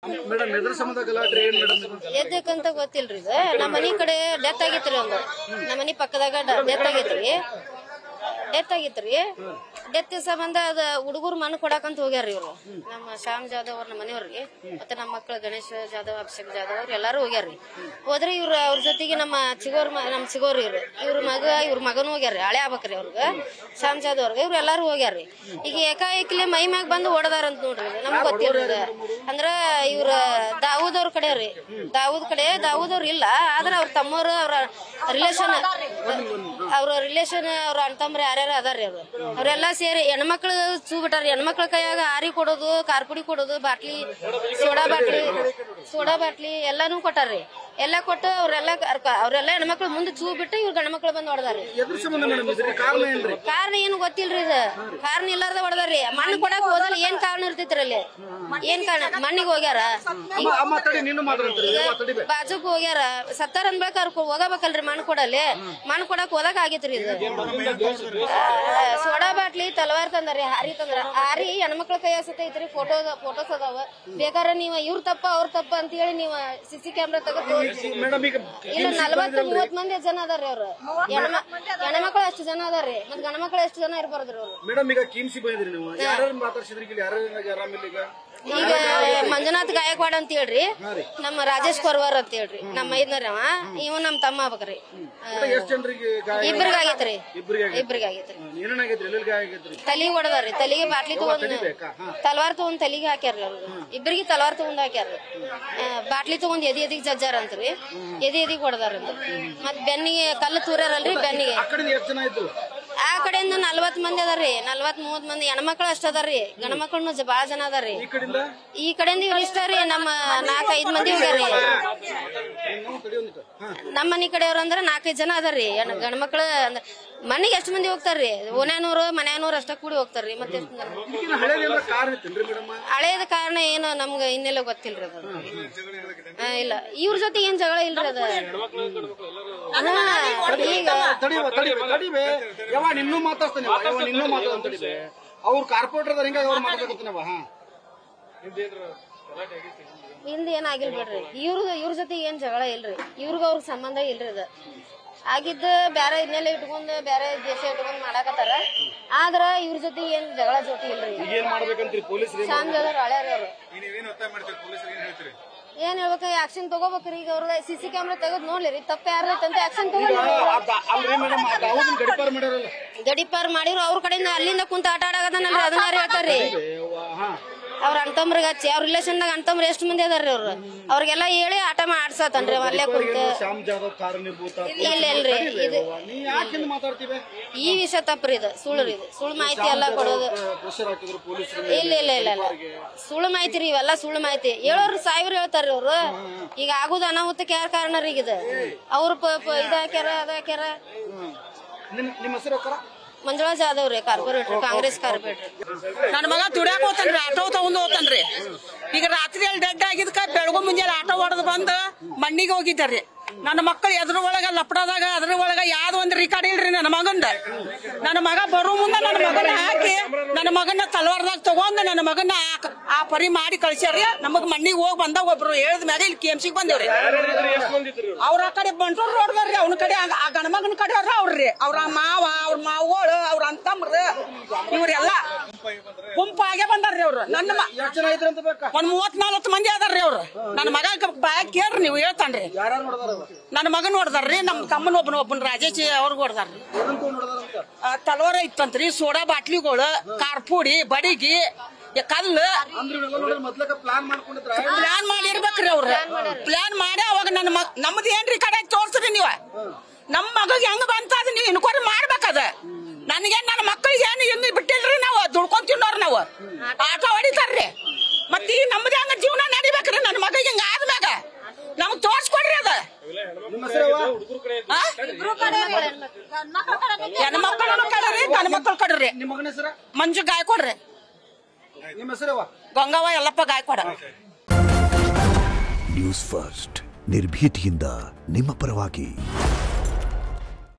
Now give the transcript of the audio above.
Madam ಎದ್ರ ಸಂಬಂಧ ಗಲಾಟೆ ಏನ್ ಮೇಡಮ್ ಎದ್ದಕ್ಕಂತ ಗೊತ್ತಿಲ್ರಿ ಇದು ನಮ್ಮ ಮನಿ ಕಡೆ ಡೆತ್ ಆಗಿತ್ರಿ ಒಂದು ನಮ್ಮ ಮನಿ ಪಕ್ಕದಾಗ ಡೆತ್ ಆಗಿತ್ರಿ ಡೆತ್ ಸಂಬಂಧ ಅದ ಹುಡುಗರು ಮಣ್ಣು ಕೊಡಾಕಂತ ಹೋಗ್ಯಾರ ಇವ್ರು ನಮ್ಮ ಶ್ಯಾಮ್ ಜಾಧವ್ ಅವ್ರ ನಮ್ಮ ಮನೆಯವ್ರಿಗೆ ಮತ್ತೆ ನಮ್ಮ ಮಕ್ಕಳು ಗಣೇಶ್ ಜಾಧವ್ ಅಭಿಷೇಕ್ ಜಾಧವ್ ಅವ್ರು ಎಲ್ಲಾರು ಹೋಗ್ಯಾರ್ರಿ ಹೋದ್ರೆ ಇವ್ರ ಅವ್ರ ಜೊತೆಗೆ ನಮ್ಮ ಚಿಗೋರ್ ಇವ್ರ ಮಗನು ಹೋಗ್ಯಾರ್ರಿ ಹಳೆ ಆಗ್ಬೇಕ್ರಿ ಅವ್ರಿಗೆ ಶ್ಯಾಮ್ ಜಾಧವ್ ಅವ್ರಿಗೆ ಇವ್ರು ಎಲ್ಲಾರು ಹೋಗ್ಯಾರ್ರಿ ಈಗ ಏಕಾಏಕಿಲೆ ಮೈ ಮ್ಯಾಗ ಬಂದು ಓಡದಾರಂತ ನೋಡ್ರಿ ನಮ್ಗೆ ಗೊತ್ತಿಲ್ರಿ ಅಂದ್ರ ಇವ್ರ ದಾವೂದ್ ಅವ್ರ ಕಡೆ ರೀ ದಾವೂದ್ ಅವ್ರ ಇಲ್ಲ ಆದ್ರ ಅವ್ರ ತಮ್ಮವ್ರು ಅವ್ರ ರಿಲೇಷನ್ ಅವ್ರ ಅಣ್ತಂಬ್ರಿ ಯಾರ್ಯಾರು ಅದಾರ್ರಿ ಅವ್ರೆಲ್ಲ ಸೇರಿ ಹೆಣ್ಮಕ್ಳು ಚೂ ಬಿಟ್ಟಾರ್ರಿ ಹೆಣ್ಮಕ್ಳ ಕೈಯಾಗ ಆರಿ ಕೊಡೋದು ಕಾರ್ಪುಡಿ ಕೊಡೋದು ಬಾಟ್ಲಿ ಸೋಡಾ ಬಾಟ್ಲಿ ಎಲ್ಲಾನು ಕೊಟ್ಟಾರ್ರಿ ಎಲ್ಲ ಕೊಟ್ಟು ಅವ್ರೆಲ್ಲ ಹೆಣ್ಮಕ್ಳು ಮುಂದೆ ಚೂ ಬಿಟ್ಟು ಇವ್ರ ಗಂಡ್ಮಕ್ಳು ಬಂದ್ ಹೊಡೆದಾರ್ರಿ ಕಾರಣ ಏನು ಗೊತ್ತಿಲ್ರಿ ಇದು ಕಾರಣ ಇಲ್ಲಾರ್ದ ಹೊಡೆದಾರ್ರಿ ಮಣ್ಣು ಕೊಡಕ್ ಹೋದಲ್ಲ ಏನ್ ಕಾರಣ ಇರ್ತೈತ್ರಿ ಅಲ್ಲಿ ಏನ್ ಕಾರಣ ಮಣ್ಣಿಗೆ ಹೋಗ್ಯಾರ ಬಾಜುಕ್ ಹೋಗ್ಯಾರ ಸತ್ತಾರ ಅನ್ಬೇಕು ಅವ್ರ ಹೋಗಬೇಕಲ್ರಿ ಮಣ್ಣು ಕೊಡಕ್ ಹೋದಾಗ ಆಗೇತ್ರಿ ಇದು ಸೋಡಾ ಬಾಟ್ಲಿ ತಲವಾರ್ ತಂದ್ರಿ ಹಾರಿ ಹೆಣ್ಮಕ್ಳ ಕೈ ಸತೈತ್ರಿ ಫೋಟೋಸ್ ಅದಾವ ಬೇಕಾದ್ರೆ ನೀವ್ ಇವ್ರ ತಪ್ಪ ಅವ್ರ ತಪ್ಪ ಅಂತ ಹೇಳಿ ನೀವ್ ಸಿಸಿ ಕ್ಯಾಮ್ರಾ ತಗೋ ಇಲ್ಲ 40-30 ಮಂದಿ ಜನ ಅದಾರ್ರಿ ಅವ್ರು ಹೆಣ್ಮಕ್ಳು ಎಷ್ಟು ಜನ ಅದಾರ್ರಿ ಮತ್ ಗಂಡ್ಮಕ್ಳು ಎಷ್ಟು ಜನ ಇರ್ಬಾರ್ದ್ರಿ ಅವ್ರು ಮೇಡಮ್ ಈಗ ಕಿಮ್ಸಿ ಬಂದಿದ್ರಿ ನೀವು ಈಗ ಮಂಜುನಾಥ್ ಗಾಯಕ್ವಾಡ್ ಅಂತ ಹೇಳ್ರಿ ನಮ್ಮ ರಾಜೇಶ್ ಕೊರ್ವಾರ್ ಅಂತ ಹೇಳ್ರಿ ನಮ್ಮ ಮೈದ್ನರವ ಇವ್ ನಮ್ ತಮ್ಮ ಆಗ್ಬೇಕ್ರಿ ಇಬ್ರಿಗಾಗೈತ್ರಿ ತಲಿಗೆ ಹೊಡೆದಾರ್ರಿ ತಲಿಗೆ ಬಾಟ್ಲಿ ತಗೊಂಡ್ ತಲವಾರ್ ತಗೊಂಡ್ ತಲಿಗೆ ಹಾಕ್ಯಾರ್ರಿ ಅವ್ರು ಇಬ್ರಿಗೆ ತಲವಾರ್ ತಗೊಂಡ್ ಹಾಕ್ಯಾರ್ರಿ ಬಾಟ್ಲಿ ತಗೊಂಡ್ ಎದಿಗ್ ಜಜ್ಜಾರ ಅಂತ್ರಿ ಎದಿಗ್ ಹೊಡೆದಾರಂತ ಮತ್ ಬೆನ್ನಿಗೆ ಕಲ್ಲು ತೂರ್ಯಾರಲ್ರಿ ಬೆನ್ನಿಗೆ ಆ ಕಡೆಯಿಂದ 40 ಮಂದಿ ಅದಾರ್ರಿ 40-30 ಮಂದಿ ಹೆಣ್ಮಕ್ಳು ಅಷ್ಟ ಅದಾರ್ರಿ ಗಂಡ್ಮಕ್ಳು ಬಾಳ ಜನ ಅದಾರ್ರಿ ಈ ಕಡೆಯಿಂದ ಇವ್ರು ಇಷ್ಟ ರೀ ನಮ್ಮ 4-5 ಮಂದಿ ಹೋಗ್ಯಾರ್ರಿ ನಮ್ಮ ಮನಿ ಕಡೆಯವ್ರ ಅಂದ್ರ 4-5 ಜನ ಅದಾರ್ರಿ ಗಂಡ್ಮಕ್ಳು ಮನೆಗೆ ಎಷ್ಟು ಮಂದಿ ಹೋಗ್ತಾರ್ರಿ ಮನ್ಯಾನೂರು ಅಷ್ಟ ಕೂಡಿ ಹೋಗ್ತಾರ್ರಿ ಮತ್ತೆ ಹಳೇದ ಕಾರಣ ಏನು ನಮ್ಗ ಇನ್ನೆಲ್ಲ ಗೊತ್ತಿಲ್ರಿ ಅದ ಇಲ್ಲ ಇವ್ರ ಜೊತೆ ಏನ್ ಜಗಳ ಇಲ್ರಿ ಅದ ಈಗ ನಿನ್ನೂ ಮಾತಾಡ್ತಾನೆ ಅವ್ರ ಕಾರ್ಪೊರೇಟರ್ ಹಿಂಗ ಅವ್ರು ಮಾತಾಡ್ತಾನವ ಹಿಂದ ಏನಾಗಿಲ್ ಬಿಡ್ರಿ ಇವ್ರ ಜೊತೆ ಏನ್ ಜಗಳ ಇಲ್ರಿ ಅವ್ರ ಸಂಬಂಧ ಇಲ್ರಿ ಅದ ಆಗಿದ್ದ ಬ್ಯಾರೆ ಇನ್ನೆಲ್ಲ ಇಟ್ಕೊಂಡ್ ಬ್ಯಾರೆ ದೇಶ ಇಟ್ಕೊಂಡ್ ಮಾಡಾಕತ್ತಾರ ಆದ್ರ ಇವ್ರ ಜೊತೆ ಏನ್ ಜಗಳ ಜೊತೆ ಇಲ್ರಿ ಶ್ಯಾಮ್ ಜಾಧವ್ ಹಳ್ಯಾರ ಅವ್ರು ಏನ್ ಹೇಳ್ಬೇಕು ಆಕ್ಷನ್ ತಗೋಬೇಕ್ರಿ ಈಗ ಅವ್ರ ಸಿಸಿ ಕ್ಯಾಮ್ರಾ ತೆಗದ್ ನೋಡ್ಲಿರಿ ತಪ್ಪ ಯಾರ್ದೈತಂತ ಆಕ್ಷನ್ ಗಡಿಪಾರ್ ಮಾಡಿರೋ ಅವ್ರ ಕಡೆಯಿಂದ ಅಲ್ಲಿಂದ ಕುಂತ ಆಟ ಆಡಾಕತ್ತಾನಲ್ರಿ ಅದನ್ನ ಯಾರು ಹೇಳ್ತಾರ್ರಿ ಅವ್ರ ಅಣ್ತಂಬ್ರಿಗೆ ಹಚ್ಚಿ ಅವ್ರ ರಿಲೇಷನ್ದಾಗ ಅಣ್ತಂಬ್ರ ಎಷ್ಟು ಮಂದಿ ಅದಾರ್ರಿ ಅವ್ರಿಗೆಲ್ಲ ಹೇಳಿ ಆಟ ಆಡ್ಸತನ್ರಿ ಅಲ್ಲೇ ಕುಂತ ಇಲ್ರಿ ಇದು ಈ ವಿಷಯ ತಪ್ಪ್ರಿ ಇದು ಸುಳ್ಳು ಮಾಹಿತಿ ಎಲ್ಲ ಕೊಡೋದು ಇಲ್ಲ ಸುಳ್ಳು ಮಾಹಿತಿ ರೀ ಇವೆಲ್ಲ ಸುಳ್ಳು ಮಾಹಿತಿ ಹೇಳೋರು ಸಾವಿರ ಹೇಳ್ತಾರ್ರಿ ಅವ್ರು ಈಗ ಆಗುದು ಅನಾಹುತಕ್ಕೆ ಯಾರ ಕಾರಣ ರೀ ಇದು ಅವ್ರ ಇದಾಕ್ಯಾರ ಅದಾಕ್ಯಾರ ಮಂಜುಳಾ ಜಾಧವ್ ರೀ ಕಾರ್ಪೊರೇಟರ್ ಕಾಂಗ್ರೆಸ್ ಕಾರ್ಪೊರೇಟರ್ ನನ್ನ ಮಗ ದುಡ್ಯಾಕ ಹೋತಾನ್ರಿ ಆಟೋ ತಗೊಂಡ್ ಹೋತಾನ್ರಿ ಈಗ ರಾತ್ರಿ ಡೆಡ್ ಆಗಿದ್ಕ ಬೆಳಗು ಮುಂಜಾನೆ ಆಟೋ ಹೊಡೆದು ಬಂದು ಮಣ್ಣಿಗೆ ಹೋಗಿದ್ದಾರ್ರಿ ನನ್ನ ಮಕ್ಕಳು ಎದ್ರ ಒಳಗ ಲಪಡದಾಗ ಅದ್ರ ಒಳಗ ಯಾವ್ದು ಒಂದ್ ರಿಕಾರ್ಡ್ ಇಲ್ರಿ ನನ್ನ ಮಗ ಬರೋ ಮುಂದೆ ನನ್ನ ಮಗನ ಹಾಕಿ ನನ್ನ ಮಗನ ತಲವಾರದಾಗ ತಗೊಂಡ್ ನನ್ನ ಮಗನ ಆ ಪರಿ ಮಾಡಿ ಕಳ್ಸ್ಯಾರಿ ನಮಗ್ ಮಣ್ಣಿಗೆ ಹೋಗಿ ಬಂದಾಗ ಒಬ್ರು ಹೇಳ್ದ ಮ್ಯಾಗ ಇಲ್ಲಿ ಕೆಎಂಸಿಗೆ ಬಂದೇವ್ರಿ ಅವ್ರ ಆ ಕಡೆ ಬಂಟೂರ್ ರೋಡ್ದಾರ್ರಿ ಅವ್ನ ಕಡೆ ಆ ಗಣಮಗನ ಕಡೆ ಅವ್ರಿ ಅವ್ರ ಅವ್ರ ಮಾವೋಳು ಅವ್ರ ಅಂತಮ್ರ ಇವ್ರೆಲ್ಲ ಗುಂಪಾಗೆ ಬಂದಾರ್ರಿ ಅವ್ರು ನನ್ನ ಒಂದ್ 30-40 ಮಂದಿ ಅದಾರ್ರಿ ಅವ್ರು ನನ್ನ ಮಗ ಬಾಯ ಕೇಳ್ರಿ ನೀವು ಹೇಳ್ತಾನ್ರಿ ನನ್ನ ಮಗನ್ ಹೊಡ್ದಾರ್ರಿ ನಮ್ ತಮ್ಮನ ಒಬ್ಬನ ರಾಜೇಶ್ ಅವ್ರಿಗೆ ಹೊಡ್ದಾರ್ರಿ ತಲವಾರ ಇತ್ತಂತ್ರಿ ಸೋಡಾ ಬಾಟ್ಲಿಗಳು ಕಾರ್ಪುಡಿ ಬಡಿಗಿ ಕಲ್ಲು ಪ್ಲಾನ್ ಮಾಡಿರ್ಬೇಕ್ರಿ ಅವ್ರ ಪ್ಲಾನ್ ಮಾಡಿ ಅವಾಗ ನಮ್ದು ಏನ್ರಿ ಕಡೆ ತೋರ್ಸ್ರಿ ನೀವ ನಮ್ ಮಗ ಹೆಂಗ್ ಬಂತದ ನೀವ್ ಇನ್ಕ್ವೈರಿ ಮಾಡ್ಬೇಕದ ನನಗೆ ನನ್ನ ಮಕ್ಕಳಿಗೆ ಏನು ಇನ್ನು ಬಿಟ್ಟಿಲ್ರಿ ನಾವು ದುಡ್ಕೊಂಡ್ ತಿನ್ನೋರ್ ನಾವು ಆಟ ಹೊಡಿತಾರ್ರಿ ಮತ್ ಈ ನಮ್ದು ಹಂಗ ಜೀವನ ನಡಿಬೇಕ್ರಿ ನನ್ನ ಮಗ ಹಿಂಗ ಆದ್ಮ್ಯಾಗ ನಮಗ್ ತೋರ್ಸ್ಕೊಡ್ರಿ ಅದ ಹೆಣ್ಮಕ್ಳು ಕಡ್ರಿ ಗಂಡ್ಮಕ್ಳು ಕಡ್ರಿ ಮಂಜು ಗಾಯಕ್ವಾಡ್ರಿ ಗಂಗವ್ವ ಯಲ್ಲಪ್ಪ ಗಾಯಕ್ವಾಡ ನ್ಯೂಸ್ ಫಸ್ಟ್ ನಿರ್ಭೀತಿಯಿಂದ ನಿಮ್ಮ ಪರವಾಗಿ.